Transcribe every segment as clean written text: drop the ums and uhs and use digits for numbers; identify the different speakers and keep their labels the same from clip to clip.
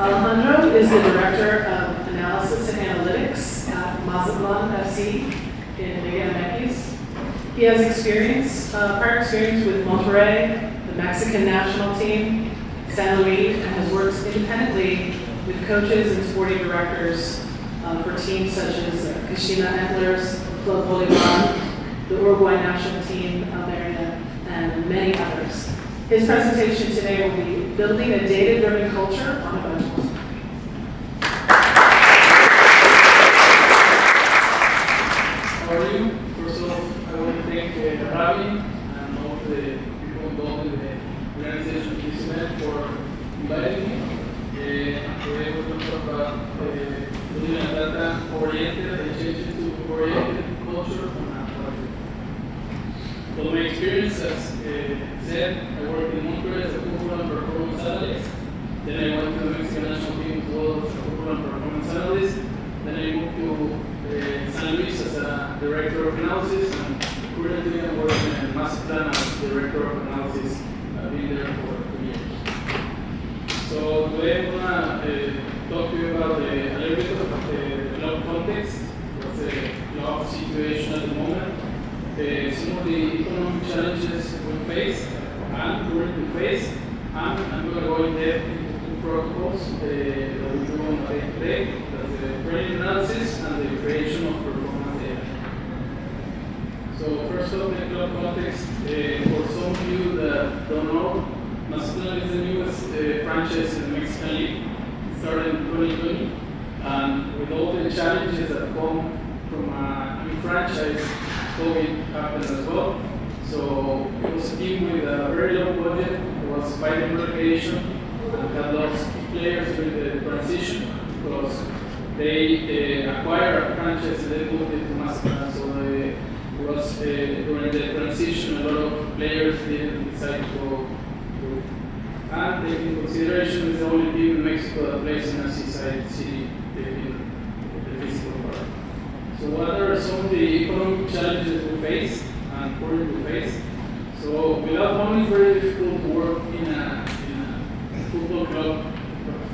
Speaker 1: Alejandro is the Director of Analysis and Analytics at Mazatlán ASI in Liga MX. He has prior experience with Monterrey, the Mexican national team, San Luis, and has worked independently with coaches and sporting directors for teams such as Kashima Antlers, Club Bolivar, the Uruguay national team, Merida, and many others. His presentation today will be Building a Data-Driven Culture on Evangelism.
Speaker 2: How are you? First of all, I want to thank Ravi and all the people involved in the organization of this event for inviting me. Today we're going to talk about building a data-oriented and change-to-oriented culture on a project. From my experience, as said, I worked in Monterrey as a curriculum performance analyst. Then I went to the Mexican national team as well as a curriculum performance analyst. Then I moved to San Luis as a director of analysis, and currently I'm working in Mazatlán as director of analysis. I've been there for 2 years. So today I'm going to talk to you about a little bit of the cloud context, what's the cloud situation at the moment, some of the economic challenges we face and currently face, and I'm going to go in depth into two protocols that we do on a day-to-day. That's the training analysis and the creation of performance data. So first off, the cloud context, for some of you that don't know, Mazatlán is the newest franchise in the Mexican League. It started in 2020, and with all the challenges that come from a new franchise, COVID happened as well. So it was a team with a very low budget, it was fighting relegation, and had lost players during the transition because they acquired a franchise and they moved it to Mazatlán. So it was during the transition, a lot of players didn't decide to go. And taking into consideration is the only team in Mexico that plays in a seaside city, taking the physical part. So what are some of the economic challenges we face and currently face? So without money, it's very difficult to work in a football club,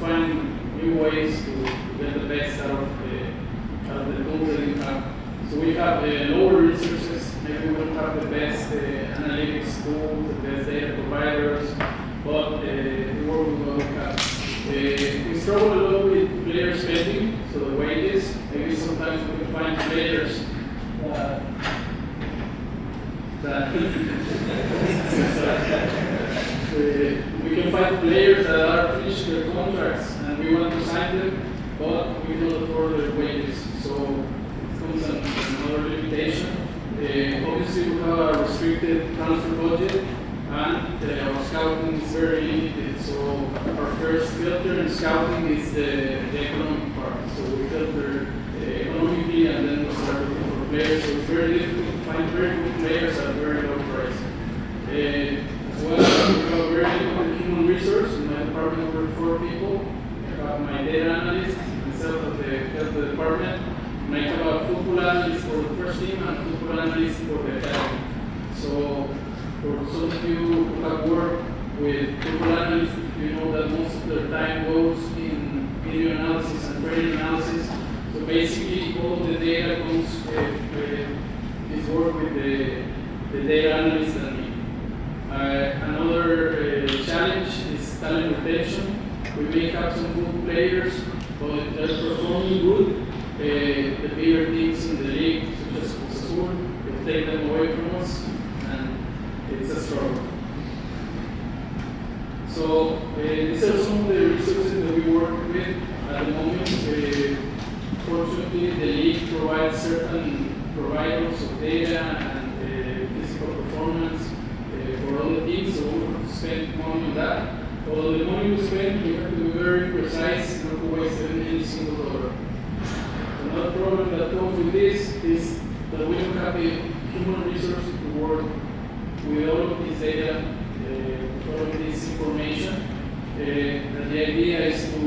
Speaker 2: find new ways to get the best out of the tools that we have. So we have lower resources, maybe we don't have the best analytics tools, the best data providers, but the work with what we have. We struggle a lot with player spending, so the wages. Maybe sometimes we can find players we can find players that are finished their contracts and we want to sign them, but we cannot afford their wages. So it comes another limitation. Obviously, we have a restricted transfer budget, and our scouting is very limited. So our first filter in scouting is the economic part. So we filter economically, and then we start looking for players. So it's very difficult to find very good players at a very low price. As well, we have a very limited human resource. In my department, we work 4 people. I have my data analyst, myself at the head of the department, and I have a football analyst for the first team and a football analyst for the academy. So for some of you who have worked with football analysts, you know that most of their time goes in video analysis and training analysis. So basically, all of the data comes is work with the data analyst and me. Another challenge is talent retention. We may have some good players, but if they're performing good, the bigger teams in the league, such as Azul, will take them away from us, and it's a struggle. So these are some of the resources that we work with at the moment. Fortunately, the league provides certain providers of data and physical performance for all the teams, so we have to spend money on that. Although the money we spend, we have to be very precise not to waste any single dollar. Another problem that comes with this is that we don't have the human resource to work with all of this data, all of this information. And the idea is to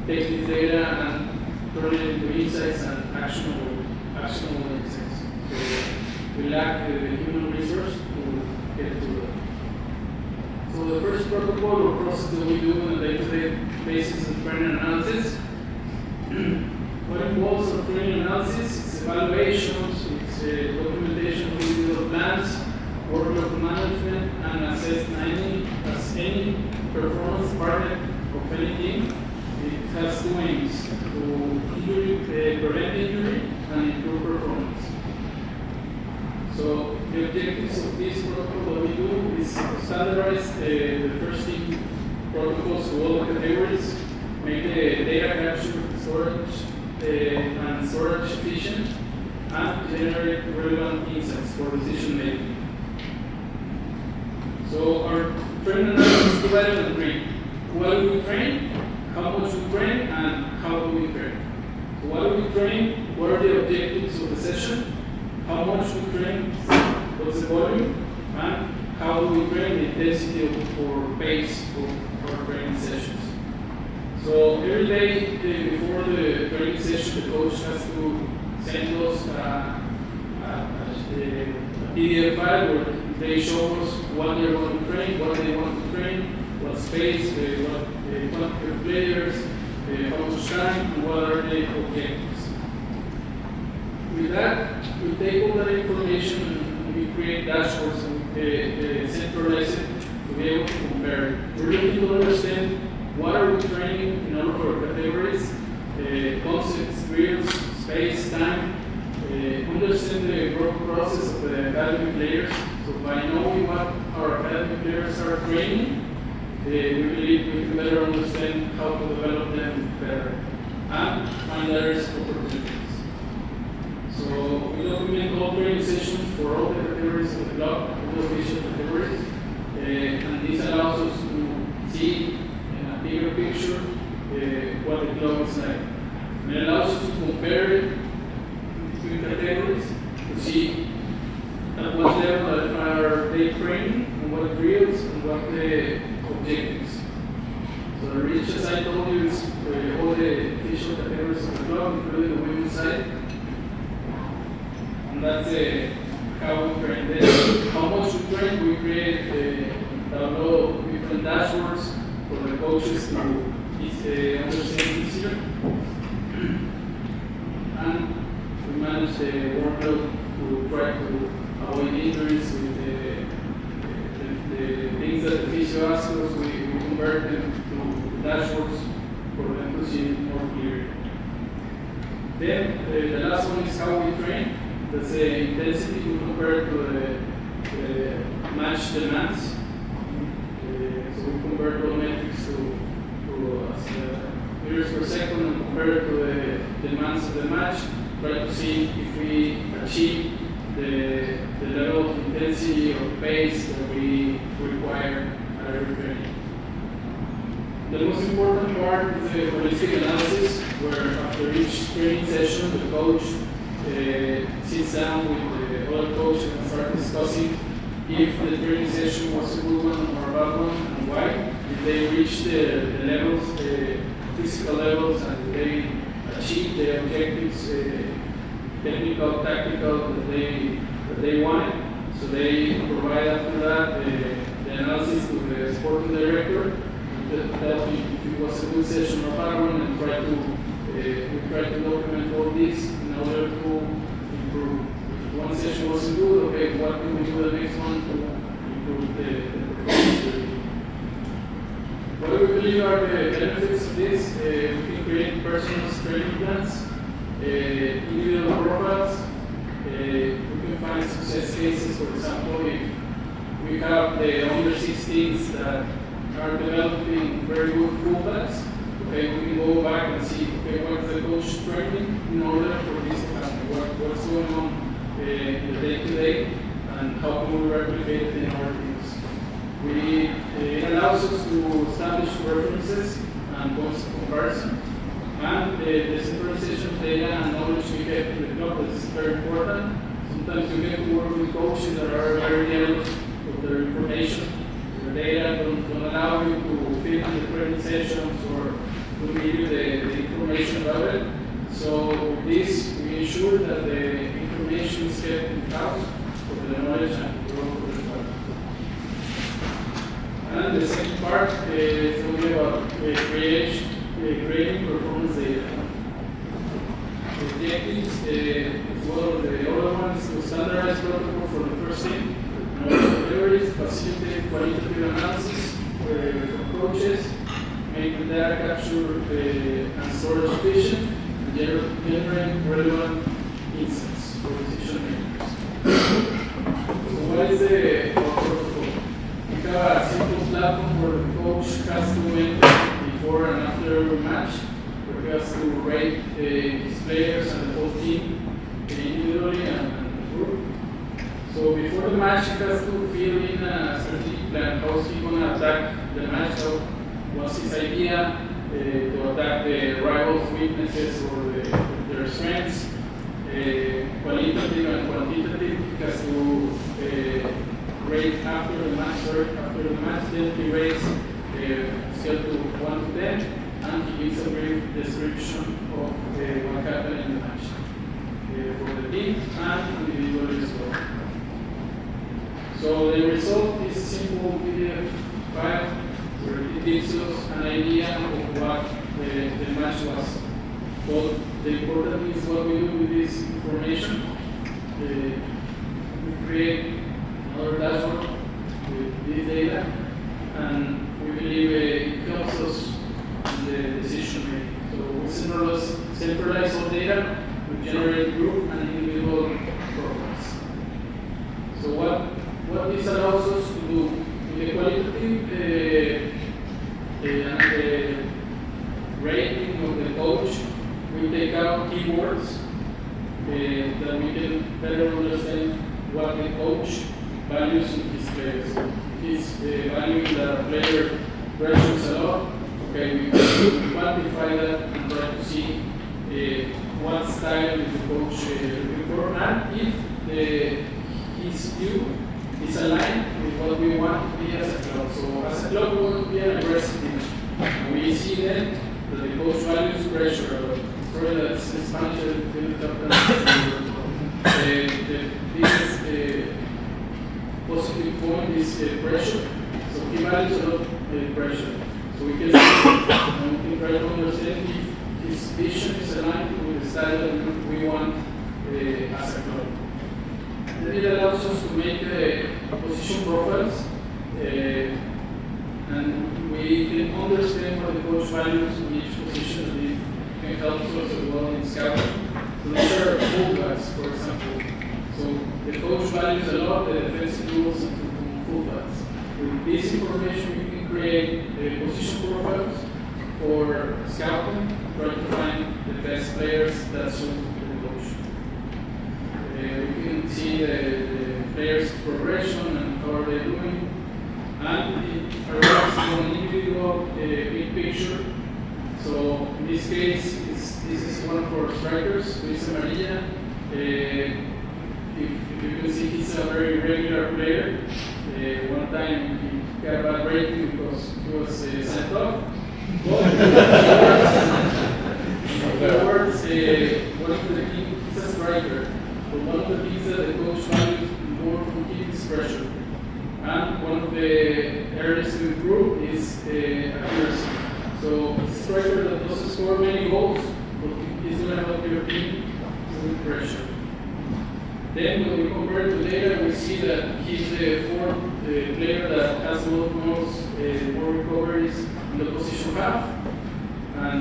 Speaker 2: take this data and turn it into insights and actionable insights. So we lack the human resource to get to that. So So the first protocol or process that we do on a day-to-day basis is training analysis. What involves a training analysis? It's evaluations, it's documentation of individual plans, workload management, and assess any performance target of any team. It has two aims: to prevent injury and improve performance. So the objectives of this protocol that we do is to standardize the first team protocols to all the categories, make the data capture, storage efficient, and generate relevant insights for decision making. So our training analysis is divided into three: what do we train, how much we train, and how do we train. So what do we train? What are the objectives of the session? How much we train? What's the volume? And how do we train the intensity or pace of our training sessions? So every day before the training session, the coach has to send us a PDF file where they show us what they're going to train, what they want to train, what space, what quantity of players, how much time, and what are the objectives. With that, we take all that information and we create dashboards and centralize it to be able to compare it. We're looking to understand what are we training in all of our categories, concepts, drills, space, time, understand the growth process of the academy players. So by knowing what our academy players are training, we believe we can better understand how to develop them better and find areas of opportunities. So we document all training sessions for all the categories of the club, all the official categories, and this allows us to see in a bigger picture what the club is like. And it allows us to compare it between categories to see at what level are they training, and what drills, and what the objectives. So the reach, as I told you, is all the official categories of the club, including the women's side. And that's how we train. Then, how much we train, we create download different dashboards for the coaches to understand easier. And we manage the workload to try to avoid injuries with the things that the physio asks us. We convert them to dashboards for them to see more clearly. Then the last one is how we train. That's the intensity we compare to the match demands. So we convert those metrics to meters per second and compare it to the demands of the match. Try to see if we achieve the level of intensity or pace that we require at every training. The most important part is the holistic analysis, where after each training session, the coach sits down with the other coach and starts discussing if the training session was a good one or a bad one and why. If they reach the levels, the physical levels, and they achieve the objectives, technical, tactical, that they wanted. So they provide after that the analysis to the sporting director and tell if it was a good session or a bad one, and we try to document all this in order to improve. If one session wasn't good, okay, what can we do the next one to improve the performance? What do we believe are the benefits of this? We can create personal training plans, individual profiles. We can find success cases. For example, if we have the under 16s that are developing very good fullbacks, okay, we can go back and see, okay, what's the coach training in order for this to happen, what's going on in the day-to-day, and how can we replicate it in our teams. It allows us to establish references and points of comparison, and the centralization of data and knowledge we get in the club is very important. Sometimes we get to work with coaches that are very jealous of their information. The data don't allow you to fit in the training sessions or to give you the information about it. So with this, we ensure that the information is kept in-house for the knowledge and growth of the club. And And the second part is going to be about creating performance data. The objectives, as well as the other one, is to standardize protocol for the first team. Priorities, facilitate qualitative analysis for coaches, make the data capture and storage efficient, and generate relevant insights for decision makers. So what is the protocol? We have a simple platform where the coach has to enter before and after every match, where he has to rate his players and the whole team individually and group. So before the match, he has to fill in a strategic plan. How is he going to attack the match? What's his idea to attack the rivals' weaknesses or their strengths? Qualitative and quantitative. He has to rate after the match. Then he rates scale to 1 to 10, and he gives a brief description of what happened in the match for the team and individually as well. So the result is a simple PDF file where it gives us an idea of what the match was. But the important thing is what we do with this information. We create another dashboard with this data, and we believe it helps us in the decision making. So we centralize all data, we generate group and individual programs. So what this allows us to do in the qualitative and rating of the coach, we take out keywords that we can better understand what the coach values in his players. If he's valuing that a player pressures a lot, okay, we quantify that and try to see what style is the coach looking for, and if his view is aligned with what we want to be as a club. So as a club, we want to be an aggressive team. And we see then that the coach values pressure a lot. Sorry, that's in Spanish, the biggest positive point is pressure. So he values a lot pressure. So we can try to understand if his vision is aligned with the style that we want as a club. Then it allows us to make position profiles, and we can understand what the coach values in each position, and it can help us as well in scouting. So these are fullbacks, for example. So the coach values a lot the defensive rules and fullbacks. With this information, we can create position profiles for scouting, trying to find the best players that suit the coach. We can see the players' progression and how are they doing, and it arrives to an individual big picture. So in this case, this is one of our strikers, Luis Amarilla. If you can see, he's a very regular player. One time he got a bad rating because he was sent off. Afterwards, one of the things, he's a striker. But one of the things that the coach values more from him is pressure. And one of the areas to improve is accuracy. So it's a striker that doesn't score many goals, but he's going to help your team with pressure. Then when we compare to data, we see that he's the fourth player that has the most more recoveries in the position half. And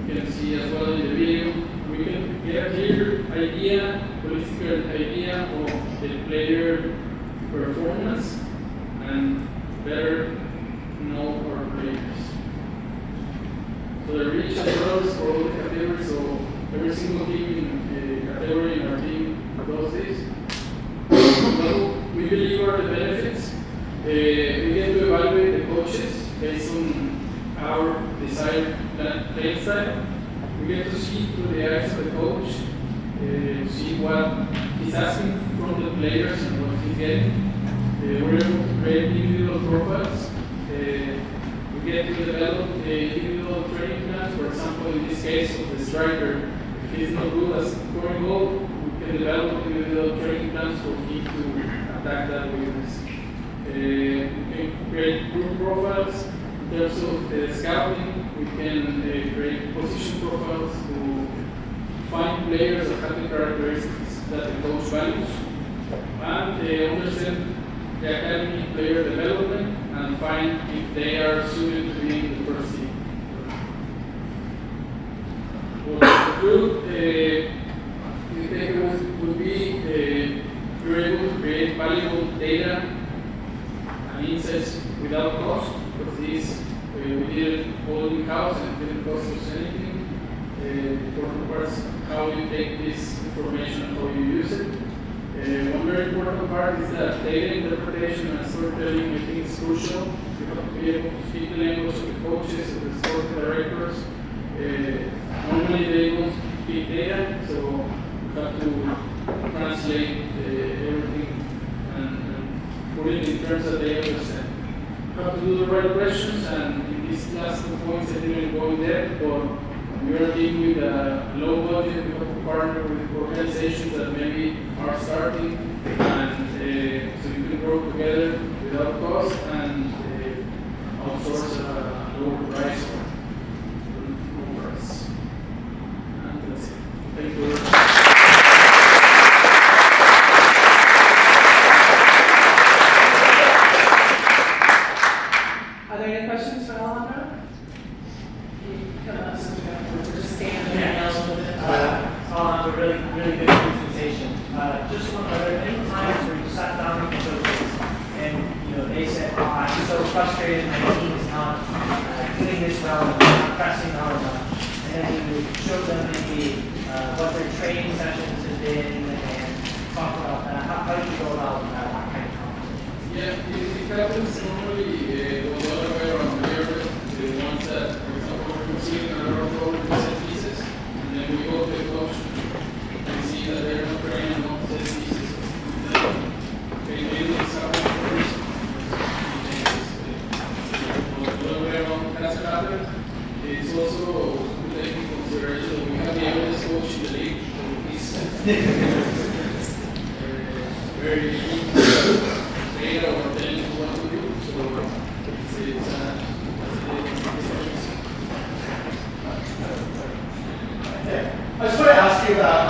Speaker 2: you can see as well in the video, we can get a clear idea, political idea of the player performance and better know our players. So the reach and growth for all the categories, so every single team in category in our team does this. Well, we believe are the benefits. We get to evaluate the coaches based on our desired playing style. We get to see through the eyes of the coach, see what he's asking from the players and what he's getting. We're able to create individual profiles. We get to develop individual training plans. For example, in this case of the striker, if he's not good at scoring goal, we can develop individual training plans for him to attack that weakness. We can create group profiles. In terms of scouting, we can create position profiles to find players that have the characteristics that the coach values, and understand the academy player development and find if they are suited to be in the first team. Well, to conclude, the takeaways would be you're able to create valuable data and insights without cost, because this we did it all in-house and it didn't cost us anything. The important part is how you take this information and how you use it. One very important part is that data interpretation and storytelling, I think, is crucial. You have to be able to speak the language of the coaches and the sport directors. Normally they don't speak data, so you have to translate everything and put it in terms that they understand. You have to do the right questions, and in these last 2 points I didn't go in there, but we are dealing with a low budget. We have to partner with organizations that maybe are starting, and so you can work together without cost and outsource at a lower price or low price. And that's it. Thank you very much.
Speaker 1: Are there any questions for Alejandro? Just stand there and yell a little bit.
Speaker 3: A really good presentation. Just one, are there any times where you sat down with the coaches and they said, "Oh, I'm so frustrated, my team is not doing this well, not pressing hard enough," and then you would show them maybe what their training sessions have been and talk about that. How do you go about that kind of conversation?
Speaker 2: Yeah, it happens normally the other way around. The ones that, for example, we're considering another program to set pieces, and then we go to the coach and see that they're not training enough to set pieces. Okay, maybe it's happening first. The other way around has happened. It's also to take into consideration that we have the evidence coach in the league, so he's very data or telling you what to do. So it's
Speaker 4: I just want to ask you about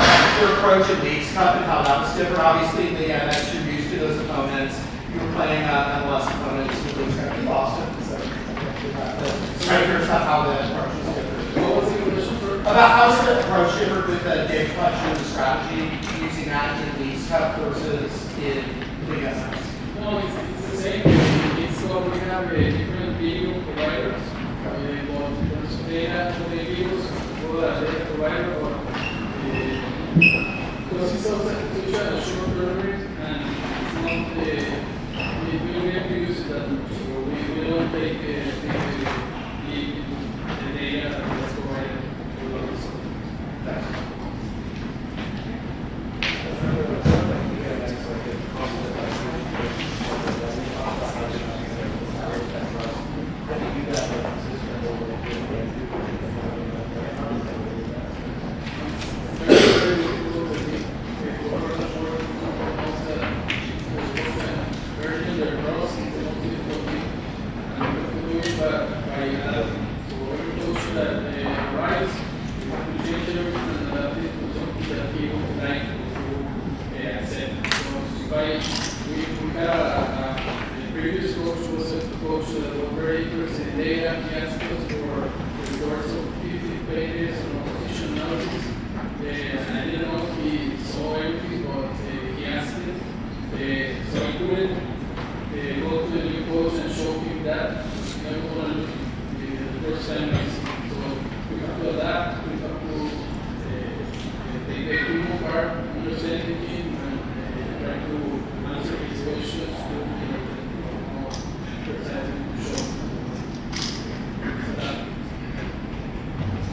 Speaker 4: your approach in Leagues Cup and how that was different. Obviously, in the MS, you're used to those opponents. You were playing MLS opponents in Leagues Cup in Boston. So, I'm curious about how the approach was different.
Speaker 2: what was the question for?
Speaker 4: About how's the approach different with the game collection and the strategy using that in Leagues Cup versus in League MS?
Speaker 2: No, it's the same. It's what we have different video providers. Both in terms of data for the videos, for the data provider, or because it's also a short memory, and it's not we don't have to use it that much. So we don't take the data that's provided to us.
Speaker 4: Thanks.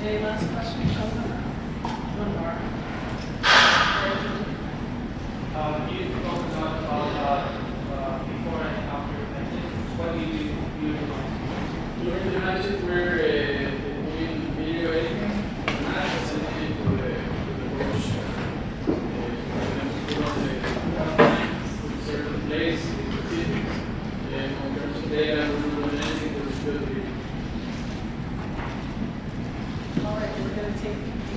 Speaker 1: Any last questions? One more.
Speaker 3: You focus on before and after matches. What do you do
Speaker 2: During the matches, we're doing video editing, and matches and then to the coach. And then we put on the outline with certain plays, specifics,
Speaker 1: we're going to take